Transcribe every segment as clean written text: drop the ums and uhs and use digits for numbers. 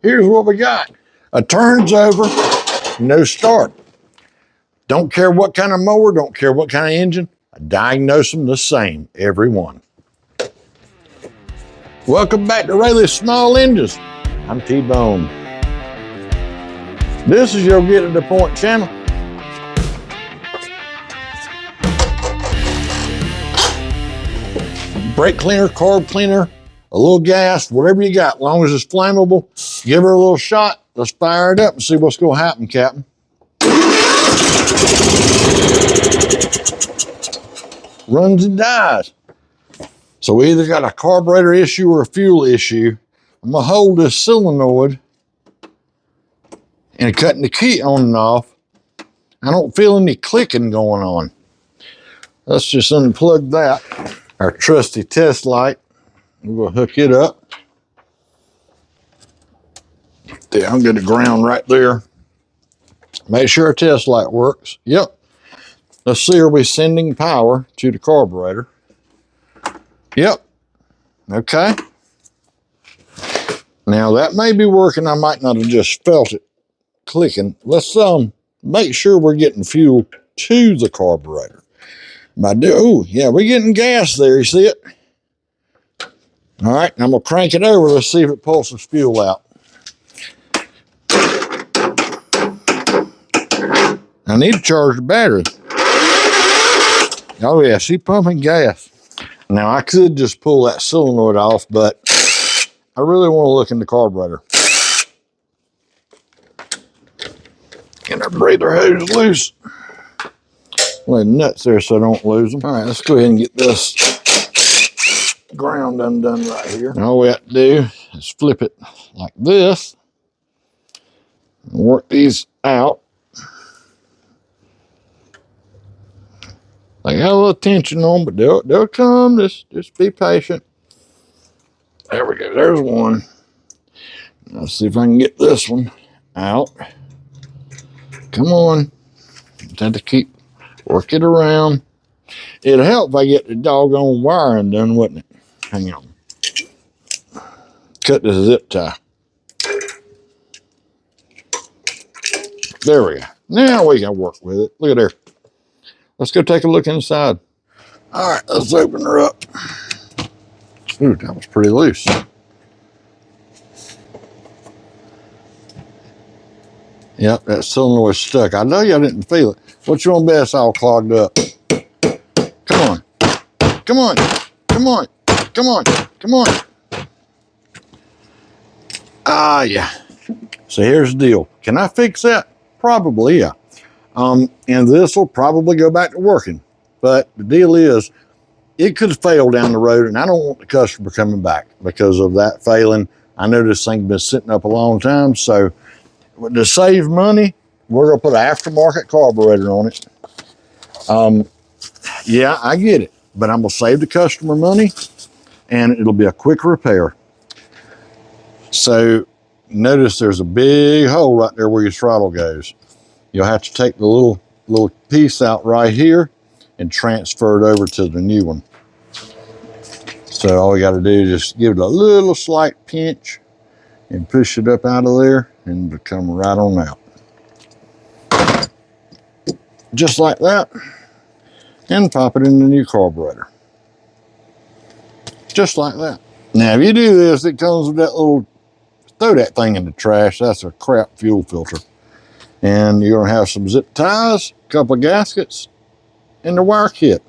here's what we got. A turns over, no start. Don't care what kind of mower, don't care what kind of engine, I diagnose them the same, every one. Welcome back to Raley Small Engines. I'm T-Bone. This is your Get to the Point channel. Brake cleaner, carb cleaner, a little gas, whatever you got, as long as it's flammable, give her a little shot. Let's fire it up and see what's going to happen, Captain. Runs and dies. So we either got a carburetor issue or a fuel issue. I'm going to hold this solenoid and cutting the key on and off. I don't feel any clicking going on. Let's just unplug that. Our trusty test light. We're going to hook it up. Yeah, I'll get the ground right there. Make sure our test light works. Yep. Let's see, are we sending power to the carburetor? Yep. Okay. Now that may be working. I might not have just felt it clicking. Let's make sure we're getting fuel to the carburetor. Oh, yeah, we're getting gas there, you see it? All right, I'm gonna crank it over. Let's see if it pulses fuel out. I need to charge the battery. Oh yeah, she's pumping gas. Now I could just pull that solenoid off, but I really want to look in the carburetor. Get our breather hose loose. Lay nuts there so I don't lose them. All right, let's go ahead and get this ground undone right here. And all we have to do is flip it like this and work these out. They got a little tension on, but they'll come. Just be patient. There we go. There's one. Let's see if I can get this one out. Come on. Just have to keep work it around. It'd help if I get the doggone wiring done, wouldn't it? Hang on. Cut the zip tie. There we go. Now we can work with it. Look at there. Let's go take a look inside. All right, let's open her up. Ooh, that was pretty loose. Yep, that solenoid's stuck. I know y'all didn't feel it. What you want best? All clogged up. Come on. Come on. Come on. Come on. Come on. Ah, yeah. So here's the deal. Can I fix that? Probably, yeah. And this will probably go back to working. But the deal is, it could fail down the road, and I don't want the customer coming back because of that failing. I know this thing's been sitting up a long time, so to save money, we're going to put an aftermarket carburetor on it. Yeah, I get it, but I'm going to save the customer money, and it'll be a quick repair. So notice there's a big hole right there where your throttle goes. You'll have to take the little piece out right here and transfer it over to the new one. So all you got to do is just give it a little slight pinch and push it up out of there, and it'll come right on out. Just like that, and pop it in the new carburetor. Just like that. Now, if you do this, it comes with that little, throw that thing in the trash. That's a crap fuel filter. And you're gonna have some zip ties, a couple of gaskets, and the wire kit.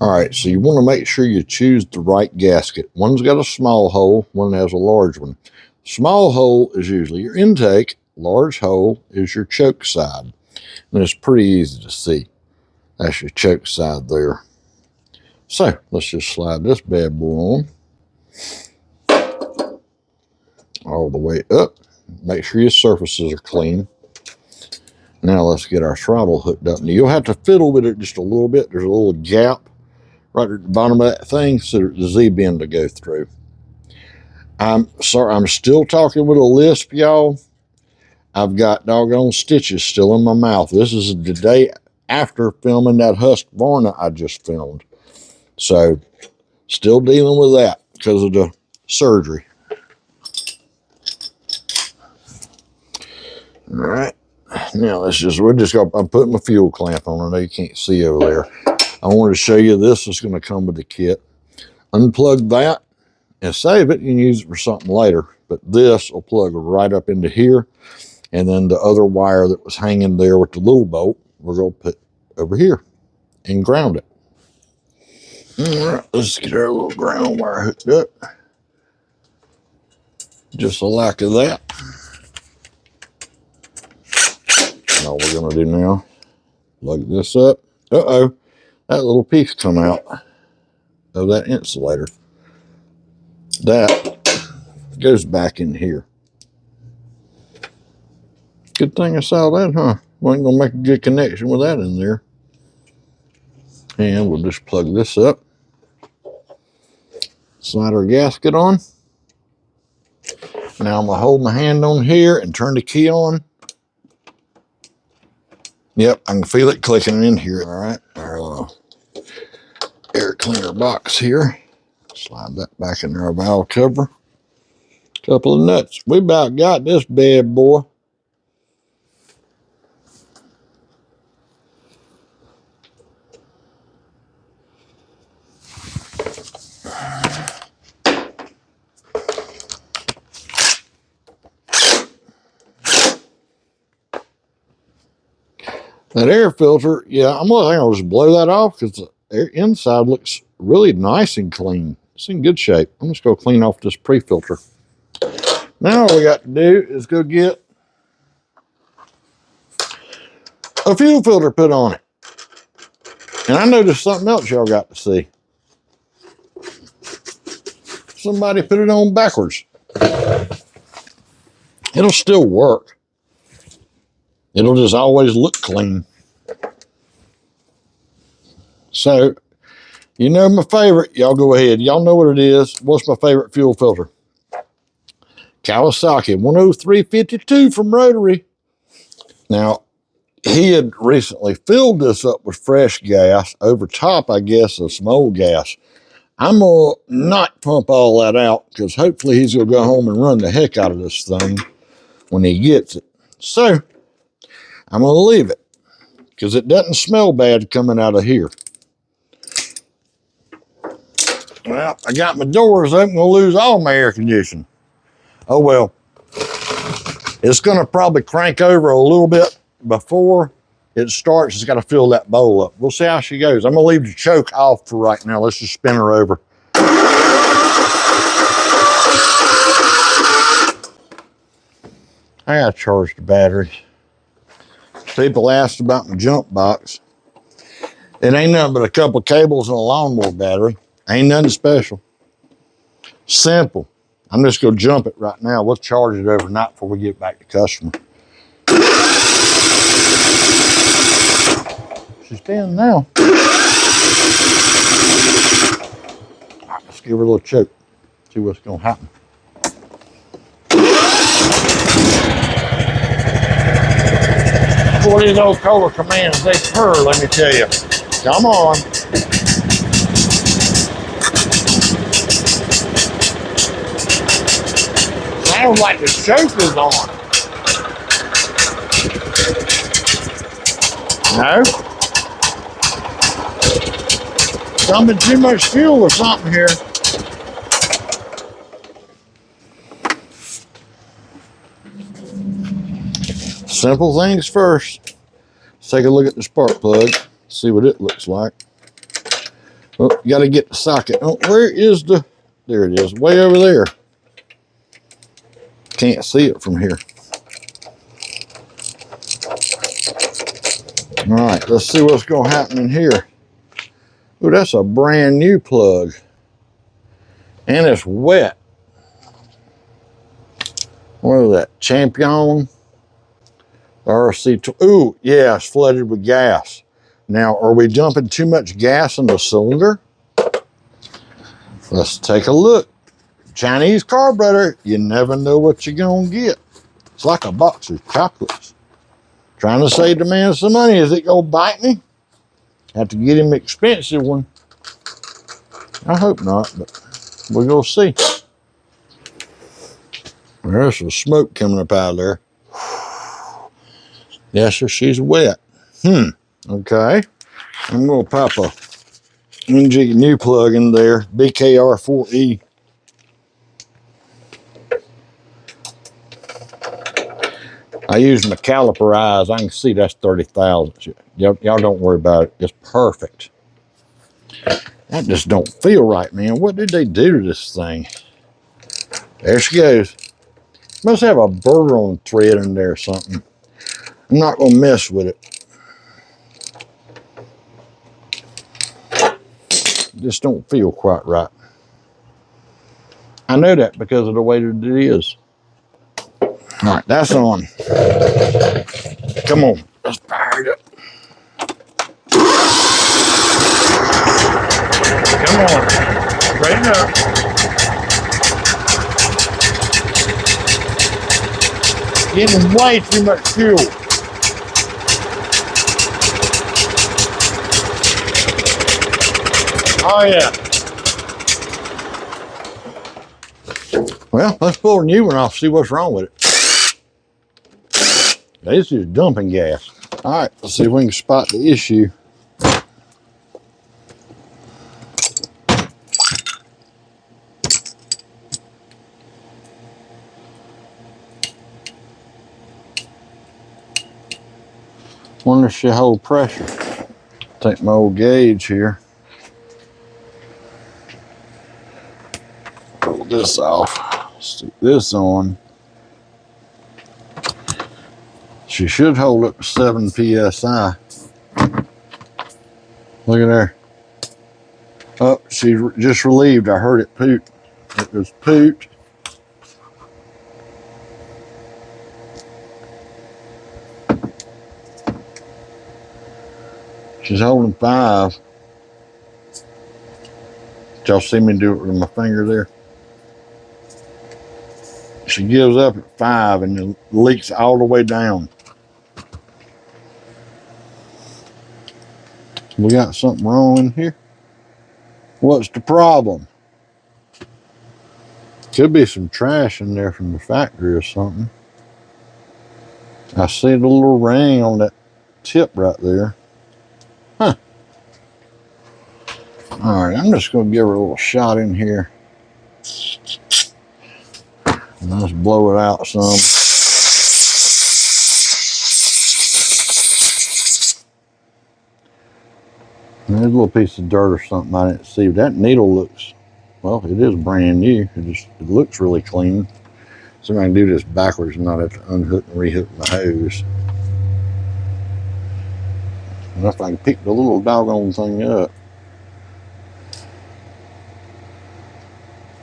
All right, so you want to make sure you choose the right gasket. One's got a small hole, one has a large one. Small hole is usually your intake, large hole is your choke side. And it's pretty easy to see. That's your choke side there. So let's just slide this bad boy on. All the way up. Make sure your surfaces are clean. Now let's get our throttle hooked up. Now you'll have to fiddle with it just a little bit. There's a little gap right at the bottom of that thing so there's a Z-bend to go through. I'm sorry, I'm still talking with a lisp, y'all. I've got doggone stitches still in my mouth. This is the day after filming that Husqvarna I just filmed. So, still dealing with that because of the surgery. All right. Now I'm putting my fuel clamp on. I know you can't see over there. I wanted to show you this is going to come with the kit. Unplug that and save it. You can use it for something later. But this will plug right up into here. And then the other wire that was hanging there with the little bolt, we're going to put over here and ground it. All right, let's get our little ground wire hooked up. Just a lack of that. And all we're going to do now, plug this up. Uh-oh, that little piece come out of that insulator. That goes back in here. Good thing I saw that, huh? We ain't gonna make a good connection with that in there. And we'll just plug this up. Slide our gasket on. Now I'm gonna hold my hand on here and turn the key on. Yep, I can feel it clicking in here. All right, our air cleaner box here. Slide that back in our valve cover. Couple of nuts. We about got this bad boy. That air filter, yeah, I'm gonna think I'll just blow that off because the air inside looks really nice and clean. It's in good shape. I'm just gonna clean off this pre-filter. Now all we got to do is go get a fuel filter put on it. And I noticed something else y'all got to see. Somebody put it on backwards. It'll still work. It'll just always look clean. So, you know my favorite. Y'all go ahead. Y'all know what it is. What's my favorite fuel filter? Kawasaki 10352 from Rotary. Now, he had recently filled this up with fresh gas over top, I guess, of some old gas. I'm going to not pump all that out because hopefully he's going to go home and run the heck out of this thing when he gets it. So, I'm going to leave it because it doesn't smell bad coming out of here. Well, I got my doors open. I'm going to lose all my air conditioning. Oh, well. It's going to probably crank over a little bit before it starts. It's got to fill that bowl up. We'll see how she goes. I'm going to leave the choke off for right now. Let's just spin her over. I got to charge the batteries. People asked about my jump box. It ain't nothing but a couple of cables and a lawnmower battery. Ain't nothing special. Simple. I'm just going to jump it right now. We'll charge it overnight before we get back to customer. She's in now. All right, let's give her a little choke. See what's going to happen. Boy, these old Kohler Commands, they purr, let me tell you. Come on. Sounds like the choke is on. No? Dumping too much fuel or something here. Simple things first. Let's take a look at the spark plug. See what it looks like. Oh, you got to get the socket. Oh, where is the... There it is, way over there. Can't see it from here. All right, let's see what's going to happen in here. Oh, that's a brand new plug. And it's wet. What is that? Champion RC2. Ooh, yeah, it's flooded with gas. Now, are we dumping too much gas in the cylinder? Let's take a look. Chinese carburetor, you never know what you're going to get. It's like a box of chocolates. Trying to save the man some money. Is it going to bite me? Have to get him an expensive one. I hope not, but we're going to see. There's some smoke coming up out of there. Yes, sir, she's wet. Okay. I'm going to pop a unjig new plug in there, BKR4E. I use my caliper eyes. I can see that's 30,000. Y'all don't worry about it. It's perfect. That just don't feel right, man. What did they do to this thing? There she goes. Must have a burr on thread in there or something. I'm not going to mess with it. Just don't feel quite right. I know that because of the way that it is. All right, that's on. Come on, let's fire it up. Come on, straighten up. Getting way too much fuel. Oh yeah. Well, let's pull a new one off, see what's wrong with it. This is dumping gas. All right, let's see if we can spot the issue. Wonder if she hold pressure. Take my old gauge here. Pull this off. Stick this on. She should hold up to 7 psi. Look at there. Oh, she just relieved. I heard it poot. It was poot. She's holding 5. Did y'all see me do it with my finger there? She gives up at 5 and it leaks all the way down. We got something wrong in here. What's the problem? Could be some trash in there from the factory or something. I see the little ring on that tip right there. Huh. All right, I'm just going to give her a little shot in here. And let's blow it out some. And there's a little piece of dirt or something I didn't see. That needle looks, well, it is brand new. It looks really clean. So I can do this backwards and not have to unhook and rehook my hose. And if I can pick the little doggone thing up.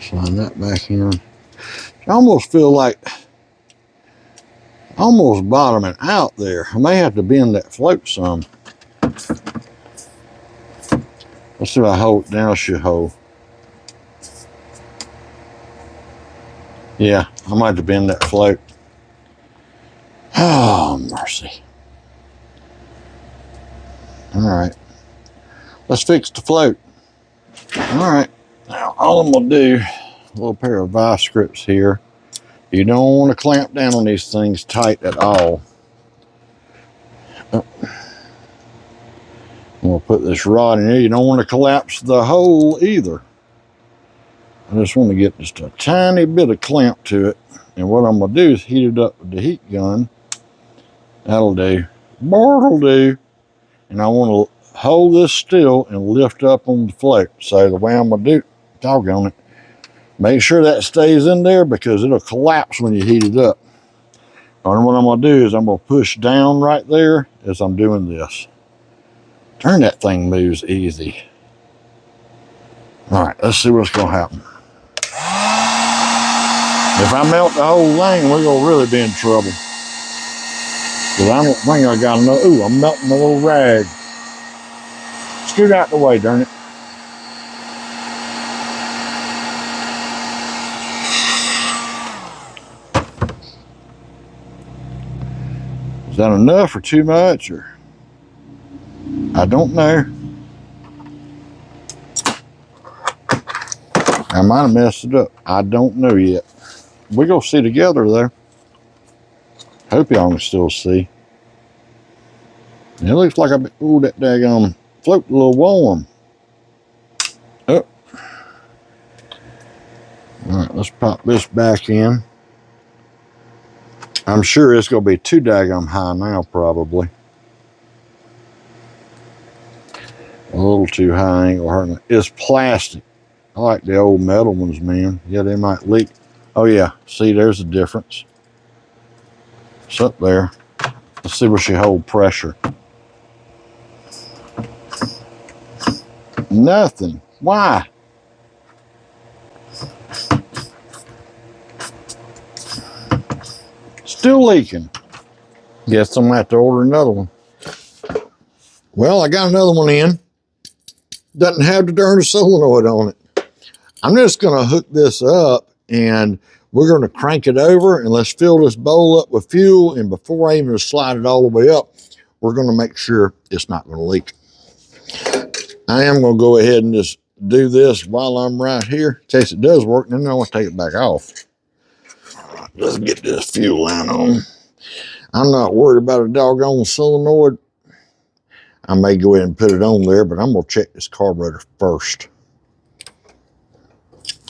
Slide that back in. I almost feel like almost bottoming out there. I may have to bend that float some. Let's see if I hold it down, it should hold. Yeah, I might have to bend that float. Oh, mercy. All right. Let's fix the float. All right. Now, all I'm going to do, a little pair of vice grips here. You don't want to clamp down on these things tight at all. I'm going to put this rod in here. You don't want to collapse the hole either. I just want to get just a tiny bit of clamp to it. And what I'm going to do is heat it up with the heat gun. That'll do. That'll do. And I want to hold this still and lift up on the float. So the way I'm going to do it, doggone it, make sure that stays in there because it'll collapse when you heat it up. And what I'm going to do is I'm going to push down right there as I'm doing this. Turn that thing moves easy. All right, let's see what's going to happen. If I melt the whole thing, we're going to really be in trouble. Because I don't think I got enough. Ooh, I'm melting a little rag. Scoot out the way, darn it. Is that enough or too much? Or I don't know. I might have messed it up. I don't know yet. We're going to see together though. Hope y'all can still see. And it looks like ooh, that daggone float a little warm. Oh. All right, let's pop this back in. I'm sure it's going to be too daggone high now, probably. A little too high, ain't gonna hurt. It's plastic. I like the old metal ones, man. Yeah, they might leak. Oh yeah, see, there's a difference. It's up there. Let's see where she hold pressure. Nothing. Why? Still leaking. Guess I'm gonna have to order another one. Well, I got another one in. Doesn't have the darn solenoid on it. I'm just gonna hook this up and we're gonna crank it over and let's fill this bowl up with fuel. And before I even slide it all the way up, we're gonna make sure it's not gonna leak. I am gonna go ahead and just do this while I'm right here in case it does work, and then I'm gonna take it back off. All right, let's get this fuel line on. I'm not worried about a doggone solenoid. I may go ahead and put it on there, but I'm gonna check this carburetor first.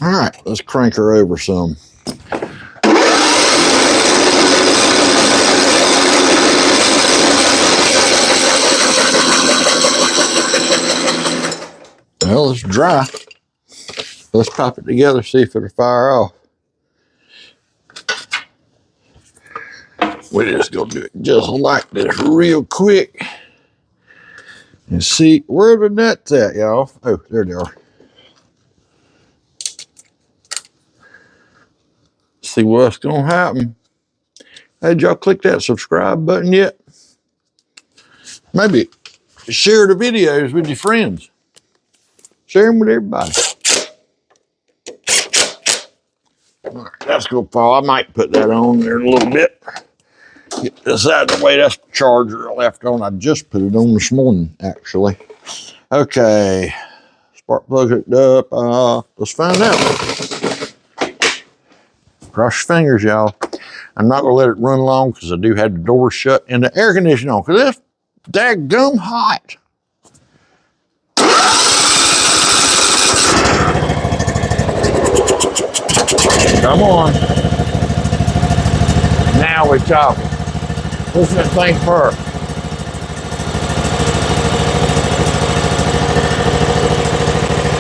All right, let's crank her over some. Well, it's dry. Let's pop it together, see if it'll fire off. We're just gonna do it just like this real quick. And see, where the nuts at, y'all? Oh, there they are. See what's gonna happen. Hey, did y'all click that subscribe button yet? Maybe share the videos with your friends. Share them with everybody. All right, that's gonna fall. I might put that on there a little bit. Get this out of the way. That's the charger I left on. I just put it on this morning, actually. Okay, spark plug hooked up. Let's find out. Cross your fingers, y'all. I'm not gonna let it run long because I do have the door shut and the air conditioning on because it's daggum hot. Come on. Now we're talking. Listen to that thing purr.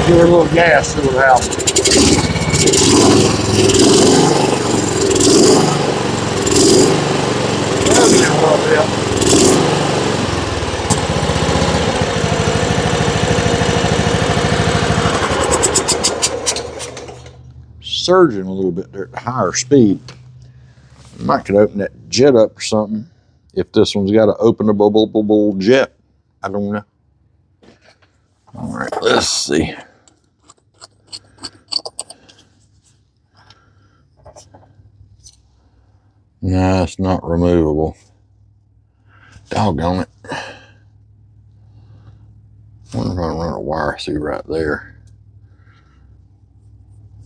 Give her a little gas, see what happens. Surging a little bit there at the higher speed. Might could open that jet up or something. If this one's got an openable jet, I don't know. All right, let's see. No, it's not removable. Doggone it. I wonder if I can run a wire through right there.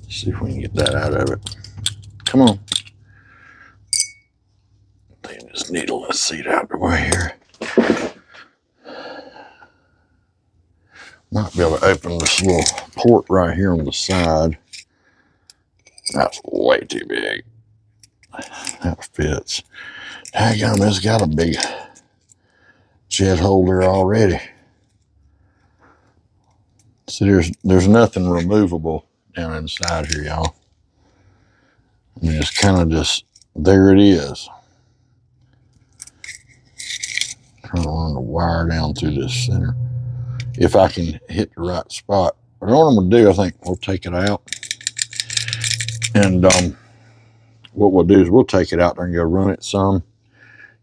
See if we can get that out of it. Come on. Take this needle and seat out the way here. Might be able to open this little port right here on the side. That's way too big. That fits. Daggum, it's got a big jet holder already. See, there's nothing removable down inside here, y'all. I mean, it's kind of just, there it is. Trying to run the wire down through this center. If I can hit the right spot. But what I'm gonna do, I think we'll take it out. And what we'll do is we'll take it out there and go run it some.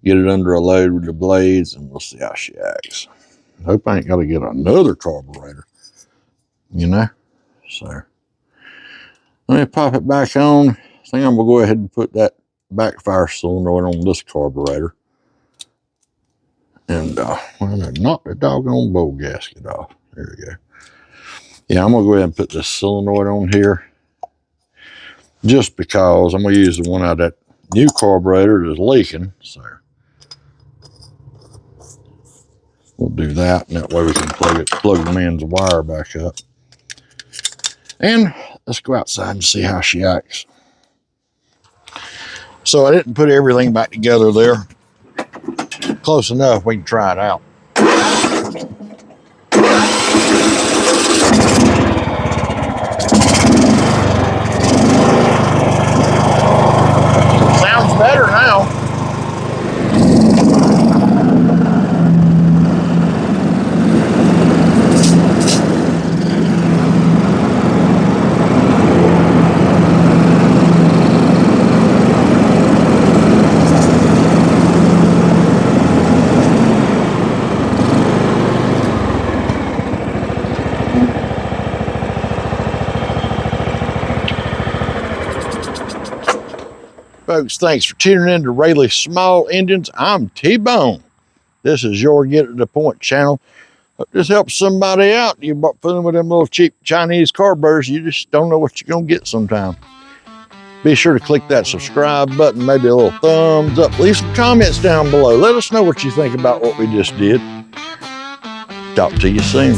Get it under a load with the blades and we'll see how she acts. I hope I ain't gotta get another carburetor, you know? So, let me pop it back on. I think I'm gonna go ahead and put that backfire solenoid on this carburetor. And, well, knock the doggone bowl gasket off. There we go. Yeah, I'm gonna go ahead and put this solenoid on here. Just because I'm gonna use the one out of that new carburetor that's leaking, so. We'll do that, and that way we can plug the man's wire back up. And let's go outside and see how she acts. So I didn't put everything back together there. Close enough, we can try it out. Sounds better now. Folks, thanks for tuning in to Raley Small Engines. I'm T-Bone. This is your Get to the Point channel. Hope this helps somebody out. You're fooling with them little cheap Chinese carburetors. You just don't know what you're going to get sometime. Be sure to click that subscribe button, maybe a little thumbs up. Leave some comments down below. Let us know what you think about what we just did. Talk to you soon.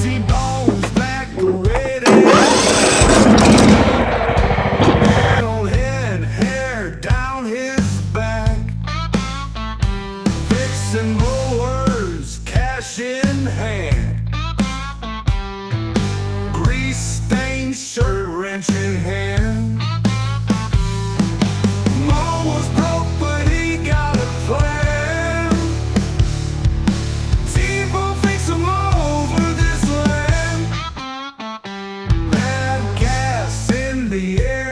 In hand. Mom was broke, but he got a plan. T-Bone fix him over this land. Bad gas in the air.